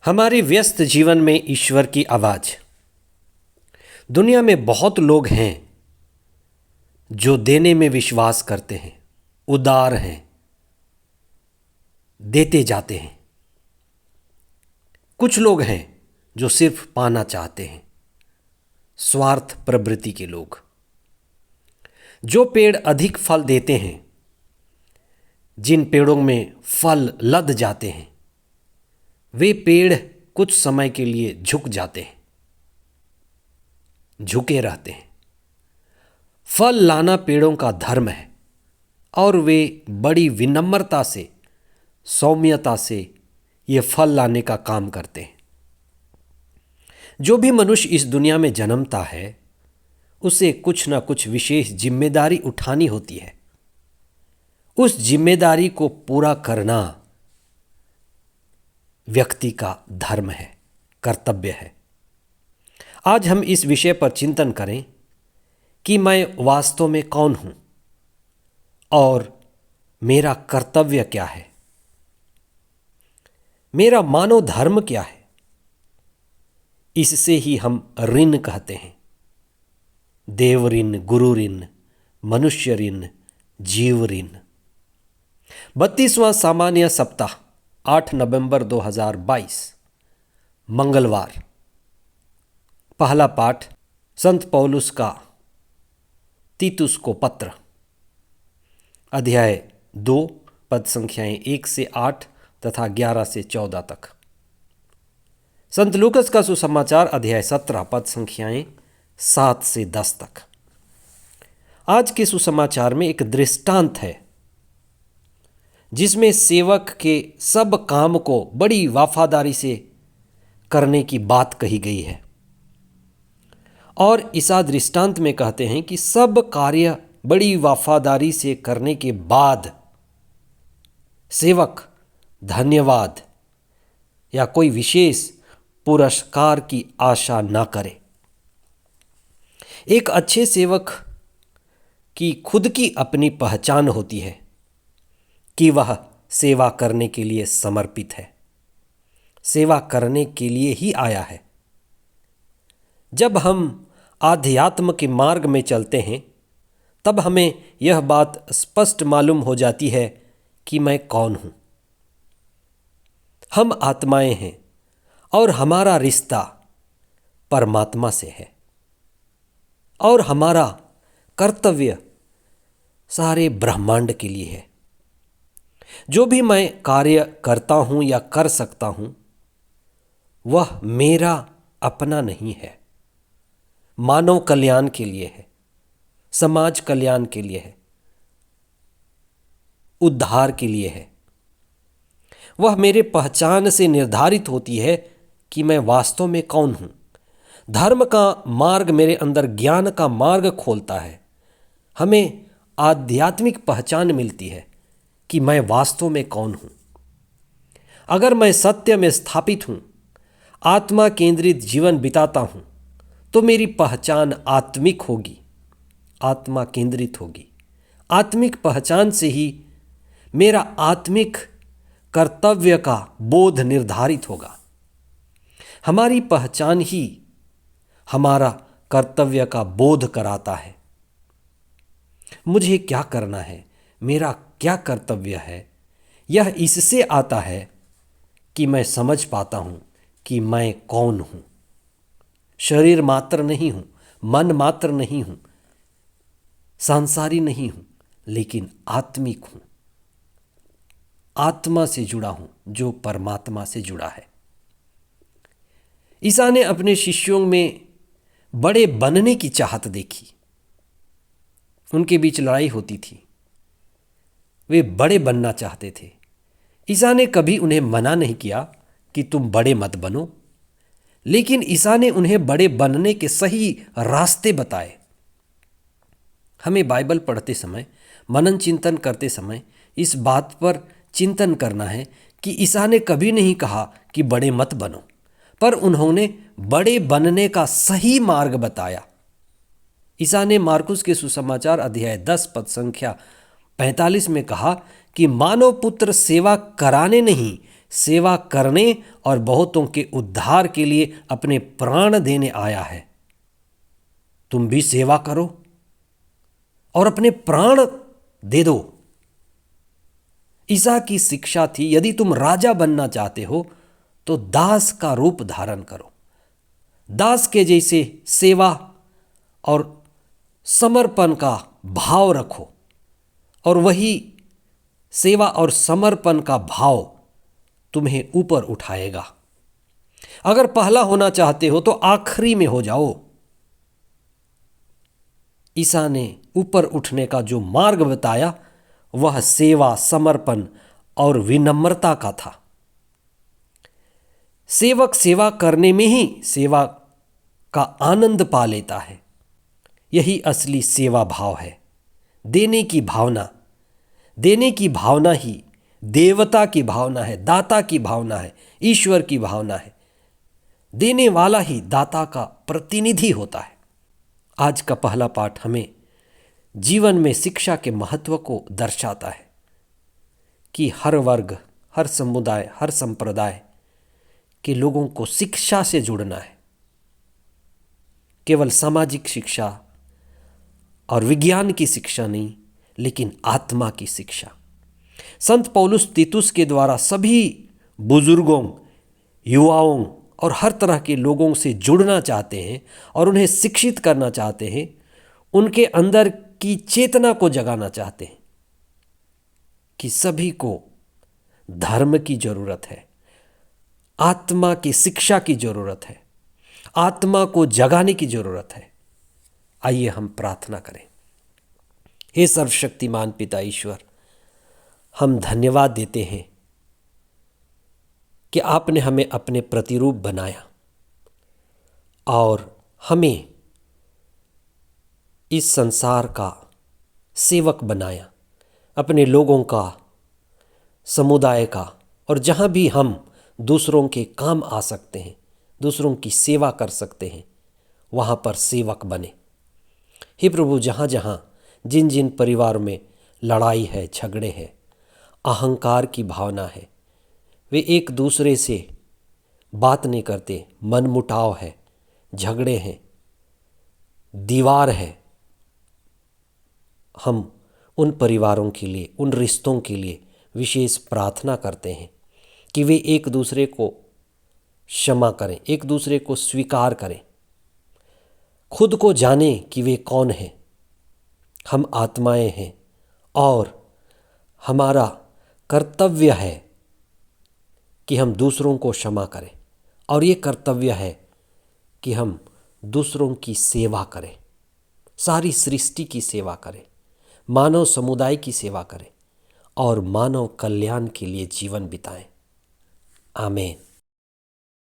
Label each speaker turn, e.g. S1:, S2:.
S1: हमारे व्यस्त जीवन में ईश्वर की आवाज़। दुनिया में बहुत लोग हैं जो देने में विश्वास करते हैं, उदार हैं, देते जाते हैं। कुछ लोग हैं जो सिर्फ पाना चाहते हैं, स्वार्थ प्रवृत्ति के लोग। जो पेड़ अधिक फल देते हैं, जिन पेड़ों में फल लद जाते हैं, वे पेड़ कुछ समय के लिए झुक जाते हैं, झुके रहते हैं। फल लाना पेड़ों का धर्म है और वे बड़ी विनम्रता से, सौम्यता से ये फल लाने का काम करते हैं। जो भी मनुष्य इस दुनिया में जन्मता है, उसे कुछ ना कुछ विशेष जिम्मेदारी उठानी होती है। उस जिम्मेदारी को पूरा करना व्यक्ति का धर्म है, कर्तव्य है। आज हम इस विषय पर चिंतन करें कि मैं वास्तव में कौन हूं और मेरा कर्तव्य क्या है, मेरा मानव धर्म क्या है। इससे ही हम ऋण कहते हैं, देव ऋण, गुरु ऋण, मनुष्य ऋण, जीव ऋण। 32वां सामान्य सप्ताह 8 नवंबर 2022 मंगलवार। पहला पाठ संत पौलुस का तीतुस को पत्र, अध्याय 2 पद संख्याएं 1 से 8 तथा 11 से 14 तक। संत लूकस का सुसमाचार अध्याय 17 पद संख्याएं 7 से 10 तक। आज के सुसमाचार में एक दृष्टांत है जिसमें सेवक के सब काम को बड़ी वफादारी से करने की बात कही गई है। और इस दृष्टांत में कहते हैं कि सब कार्य बड़ी वफादारी से करने के बाद सेवक धन्यवाद या कोई विशेष पुरस्कार की आशा न करे। एक अच्छे सेवक की खुद की अपनी पहचान होती है कि वह सेवा करने के लिए समर्पित है, सेवा करने के लिए ही आया है। जब हम आध्यात्म के मार्ग में चलते हैं, तब हमें यह बात स्पष्ट मालूम हो जाती है कि मैं कौन हूं। हम आत्माएं हैं और हमारा रिश्ता परमात्मा से है और हमारा कर्तव्य सारे ब्रह्मांड के लिए है। जो भी मैं कार्य करता हूं या कर सकता हूं, वह मेरा अपना नहीं है, मानव कल्याण के लिए है, समाज कल्याण के लिए है, उद्धार के लिए है। वह मेरे पहचान से निर्धारित होती है कि मैं वास्तव में कौन हूं। धर्म का मार्ग मेरे अंदर ज्ञान का मार्ग खोलता है। हमें आध्यात्मिक पहचान मिलती है कि मैं वास्तव में कौन हूं। अगर मैं सत्य में स्थापित हूं, आत्मा केंद्रित जीवन बिताता हूं, तो मेरी पहचान आत्मिक होगी, आत्मा केंद्रित होगी। आत्मिक पहचान से ही मेरा आत्मिक कर्तव्य का बोध निर्धारित होगा। हमारी पहचान ही हमारा कर्तव्य का बोध कराता है। मुझे क्या करना है, मेरा क्या कर्तव्य है, यह इससे आता है कि मैं समझ पाता हूं कि मैं कौन हूं। शरीर मात्र नहीं हूं, मन मात्र नहीं हूं, सांसारी नहीं हूं, लेकिन आत्मिक हूं। आत्मा से जुड़ा हूं जो परमात्मा से जुड़ा है। ईसा ने अपने शिष्यों में बड़े बनने की चाहत देखी। उनके बीच लड़ाई होती थी, वे बड़े बनना चाहते थे। ईसा ने कभी उन्हें मना नहीं किया कि तुम बड़े मत बनो, लेकिन ईसा ने उन्हें बड़े बनने के सही रास्ते बताए। हमें बाइबल पढ़ते समय, मनन चिंतन करते समय इस बात पर चिंतन करना है कि ईसा ने कभी नहीं कहा कि बड़े मत बनो, पर उन्होंने बड़े बनने का सही मार्ग बताया। ईसा ने मार्कुस के सुसमाचार अध्याय 10 पद संख्या 45 में कहा कि मानव पुत्र सेवा कराने नहीं, सेवा करने और बहुतों के उद्धार के लिए अपने प्राण देने आया है। तुम भी सेवा करो और अपने प्राण दे दो। ईसा की शिक्षा थी, यदि तुम राजा बनना चाहते हो तो दास का रूप धारण करो। दास के जैसे सेवा और समर्पण का भाव रखो, और वही सेवा और समर्पण का भाव तुम्हें ऊपर उठाएगा। अगर पहला होना चाहते हो तो आखिरी में हो जाओ। ईसा ने ऊपर उठने का जो मार्ग बताया वह सेवा, समर्पण और विनम्रता का था। सेवक सेवा करने में ही सेवा का आनंद पा लेता है। यही असली सेवा भाव है। देने की भावना, देने की भावना ही देवता की भावना है, दाता की भावना है, ईश्वर की भावना है। देने वाला ही दाता का प्रतिनिधि होता है। आज का पहला पाठ हमें जीवन में शिक्षा के महत्व को दर्शाता है कि हर वर्ग, हर समुदाय, हर संप्रदाय के लोगों को शिक्षा से जुड़ना है। केवल सामाजिक शिक्षा और विज्ञान की शिक्षा नहीं, लेकिन आत्मा की शिक्षा। संत पौलुस तीतुस के द्वारा सभी बुजुर्गों, युवाओं और हर तरह के लोगों से जुड़ना चाहते हैं और उन्हें शिक्षित करना चाहते हैं। उनके अंदर की चेतना को जगाना चाहते हैं कि सभी को धर्म की जरूरत है, आत्मा की शिक्षा की जरूरत है, आत्मा को जगाने की जरूरत है। आइए हम प्रार्थना करें। हे सर्वशक्तिमान पिता ईश्वर, हम धन्यवाद देते हैं कि आपने हमें अपने प्रतिरूप बनाया और हमें इस संसार का सेवक बनाया, अपने लोगों का, समुदाय का, और जहाँ भी हम दूसरों के काम आ सकते हैं, दूसरों की सेवा कर सकते हैं, वहाँ पर सेवक बने। हे प्रभु, जहाँ जहाँ जिन जिन परिवार में लड़ाई है, झगड़े हैं, अहंकार की भावना है, वे एक दूसरे से बात नहीं करते, मनमुटाव है, झगड़े हैं, दीवार है, हम उन परिवारों के लिए, उन रिश्तों के लिए विशेष प्रार्थना करते हैं कि वे एक दूसरे को क्षमा करें, एक दूसरे को स्वीकार करें, खुद को जाने कि वे कौन हैं। हम आत्माएं हैं और हमारा कर्तव्य है कि हम दूसरों को क्षमा करें, और ये कर्तव्य है कि हम दूसरों की सेवा करें, सारी सृष्टि की सेवा करें, मानव समुदाय की सेवा करें और मानव कल्याण के लिए जीवन बिताएं। आमीन।